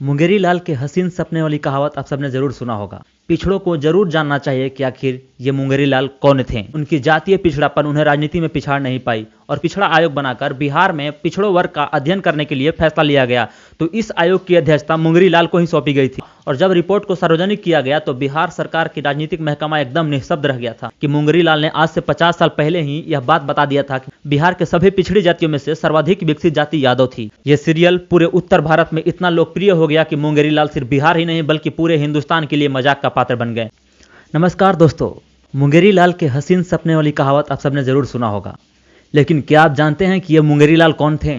मुंगेरी लाल के हसीन सपने वाली कहावत आप सबने जरूर सुना होगा। पिछड़ों को जरूर जानना चाहिए कि आखिर ये मुंगेरी लाल कौन थे। उनकी जातीय पिछड़ापन उन्हें राजनीति में पिछाड़ नहीं पाई और पिछड़ा आयोग बनाकर बिहार में पिछड़ों वर्ग का अध्ययन करने के लिए फैसला लिया गया। तो इस आयोग की अध्यक्षता मुंगेरी लाल को ही सौंपी गई थी और जब रिपोर्ट को सार्वजनिक किया गया तो बिहार सरकार की राजनीतिक महकमा एकदम निःशब्द रह गया था कि मुंगेरी लाल ने आज से 50 साल पहले ही यह बात बता दिया था कि बिहार के सभी पिछड़ी जातियों में से सर्वाधिक विकसित जाति यादव थी। यह सीरियल पूरे उत्तर भारत में इतना लोकप्रिय हो गया कि मुंगेरी लाल सिर्फ बिहार ही नहीं बल्कि पूरे हिंदुस्तान के लिए मजाक का पात्र बन गए। नमस्कार दोस्तों, मुंगेरी लाल के हसीन सपने वाली कहावत आप सबने जरूर सुना होगा, लेकिन क्या आप जानते हैं कि ये मुंगेरी लाल कौन थे?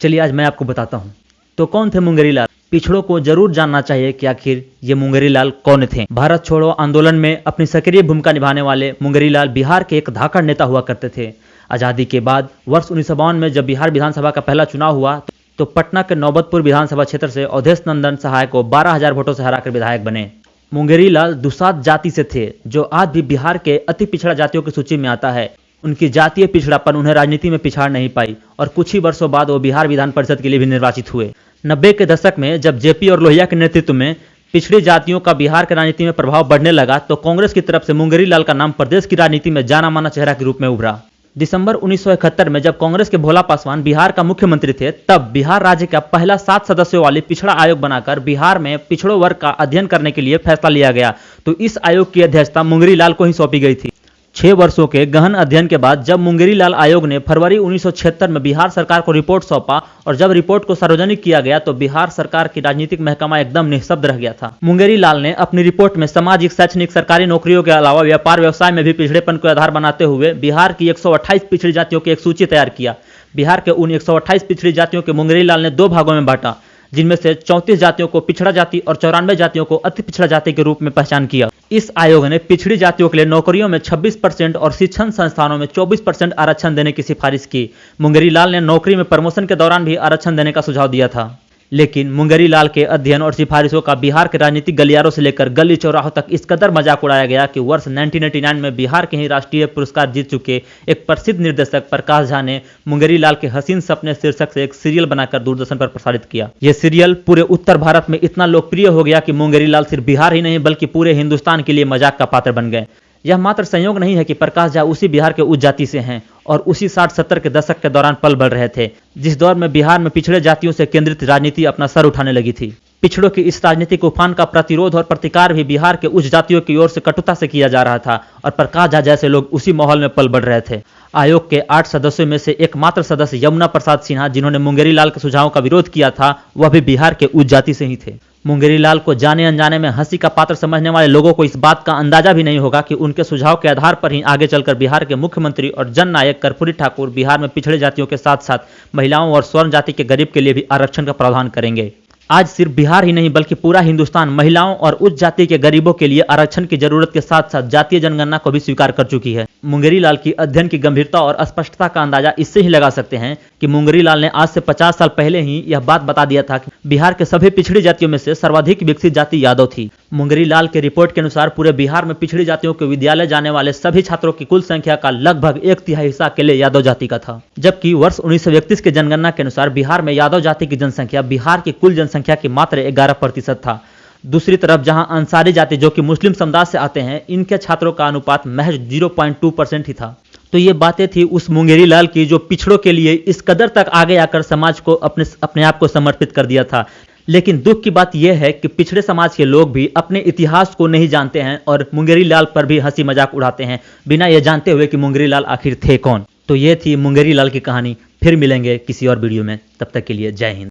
चलिए आज मैं आपको बताता हूँ। तो कौन थे मुंगेरी लाल? पिछड़ों को जरूर जानना चाहिए कि आखिर ये मुंगेरी लाल कौन थे। भारत छोड़ो आंदोलन में अपनी सक्रिय भूमिका निभाने वाले मुंगेरी लाल बिहार के एक धाकड़ नेता हुआ करते थे। आज़ादी के बाद वर्ष 1952 में जब बिहार विधानसभा का पहला चुनाव हुआ तो पटना के नौबतपुर विधानसभा क्षेत्र से अवधेश नंदन सहाय को 12,000 वोटों से हराकर विधायक बने। मुंगेरी लाल दुसाध जाति से थे, जो आज भी बिहार के अति पिछड़ा जातियों की सूची में आता है। उनकी जातीय पिछड़ापन उन्हें राजनीति में पिछाड़ नहीं पाई और कुछ ही वर्षों बाद वो बिहार विधान परिषद के लिए भी निर्वाचित हुए। 90 के दशक में जब जेपी और लोहिया के नेतृत्व में पिछड़ी जातियों का बिहार की राजनीति में प्रभाव बढ़ने लगा तो कांग्रेस की तरफ से मुंगेरी लाल का नाम प्रदेश की राजनीति में जाना माना चेहरा के रूप में उभरा। दिसंबर 1971 में जब कांग्रेस के भोला पासवान बिहार का मुख्यमंत्री थे तब बिहार राज्य का पहला 7 सदस्यों वाली पिछड़ा आयोग बनाकर बिहार में पिछड़ों वर्ग का अध्ययन करने के लिए फैसला लिया गया। तो इस आयोग की अध्यक्षता मुंगेरी लाल को ही सौंपी गई थी। 6 वर्षों के गहन अध्ययन के बाद जब मुंगेरी लाल आयोग ने फरवरी 1976 में बिहार सरकार को रिपोर्ट सौंपा और जब रिपोर्ट को सार्वजनिक किया गया तो बिहार सरकार की राजनीतिक महकमा एकदम निःशब्द रह गया था। मुंगेरी लाल ने अपनी रिपोर्ट में सामाजिक, शैक्षणिक, सरकारी नौकरियों के अलावा व्यापार व्यवसाय में भी पिछड़ेपन को आधार बनाते हुए बिहार की 128 पिछड़ी जातियों की एक सूची तैयार किया। बिहार के उन 128 पिछड़ी जातियों के मुंगेरी लाल ने 2 भागों में बांटा, जिनमें से 34 जातियों को पिछड़ा जाति और 94 जातियों को अति पिछड़ा जाति के रूप में पहचान किया। इस आयोग ने पिछड़ी जातियों के लिए नौकरियों में 26% और शिक्षण संस्थानों में 24% आरक्षण देने की सिफारिश की। मुंगेरी लाल ने नौकरी में प्रमोशन के दौरान भी आरक्षण देने का सुझाव दिया था, लेकिन मुंगेरी लाल के अध्ययन और सिफारिशों का बिहार के राजनीतिक गलियारों से लेकर गली चौराहों तक इस कदर मजाक उड़ाया गया कि वर्ष 1999 में बिहार के ही राष्ट्रीय पुरस्कार जीत चुके एक प्रसिद्ध निर्देशक प्रकाश झा ने मुंगेरी लाल के हसीन सपने शीर्षक से एक सीरियल बनाकर दूरदर्शन पर प्रसारित किया। यह सीरियल पूरे उत्तर भारत में इतना लोकप्रिय हो गया कि मुंगेरी लाल सिर्फ बिहार ही नहीं बल्कि पूरे हिंदुस्तान के लिए मजाक का पात्र बन गए। यह मात्र संयोग नहीं है कि प्रकाश झा उसी बिहार के उच्च जाति से हैं और उसी 60-70 के दशक के दौरान पल बढ़ रहे थे जिस दौर में बिहार में पिछड़े जातियों से केंद्रित राजनीति अपना सर उठाने लगी थी। पिछड़ों की इस राजनीतिक उफान का प्रतिरोध और प्रतिकार भी बिहार के उच्च जातियों की ओर से कटुता से किया जा रहा था और प्रकाश झा जैसे लोग उसी माहौल में पल बढ़ रहे थे। आयोग के 8 सदस्यों में से एकमात्र सदस्य यमुना प्रसाद सिन्हा, जिन्होंने मुंगेरी लाल के सुझावों का विरोध किया था, वह भी बिहार के उच्च जाति से ही थे। मुंगेरी लाल को जाने अनजाने में हंसी का पात्र समझने वाले लोगों को इस बात का अंदाजा भी नहीं होगा कि उनके सुझाव के आधार पर ही आगे चलकर बिहार के मुख्यमंत्री और जननायक कर्पूरी ठाकुर बिहार में पिछड़े जातियों के साथ साथ महिलाओं और स्वर्ण जाति के गरीब के लिए भी आरक्षण का प्रावधान करेंगे। आज सिर्फ बिहार ही नहीं बल्कि पूरा हिंदुस्तान महिलाओं और उच्च जाति के गरीबों के लिए आरक्षण की जरूरत के साथ साथ जातीय जनगणना को भी स्वीकार कर चुकी है। मुंगेरी लाल की अध्ययन की गंभीरता और स्पष्टता का अंदाजा इससे ही लगा सकते हैं कि मुंगेरी लाल ने आज से 50 साल पहले ही यह बात बता दिया था कि बिहार के सभी पिछड़ी जातियों में से सर्वाधिक विकसित जाति यादव थी। मुंगेरी लाल के रिपोर्ट के अनुसार पूरे बिहार में पिछड़ी जातियों के विद्यालय जाने वाले सभी छात्रों की कुल संख्या का लगभग 1/3 हिस्सा अकेले यादव जाति का था, जबकि वर्ष 1931 की जनगणना के अनुसार बिहार में यादव जाति की जनसंख्या बिहार की कुल जनसंख्या की मात्र 11% था। दूसरी तरफ जहां अंसारी जाति जो कि मुस्लिम समुदाय से आते हैं, इनके छात्रों का अनुपात महज 0.2% ही था। तो ये बातें थी उस मुंगेरी लाल की जो पिछड़ों के लिए इस कदर तक आगे आकर समाज को अपने आप को समर्पित कर दिया था। लेकिन दुख की बात यह है कि पिछड़े समाज के लोग भी अपने इतिहास को नहीं जानते हैं और मुंगेरी लाल पर भी हंसी मजाक उड़ाते हैं बिना यह जानते हुए कि मुंगेरी लाल आखिर थे कौन। तो ये थी मुंगेरी लाल की कहानी। फिर मिलेंगे किसी और वीडियो में, तब तक के लिए जय हिंद।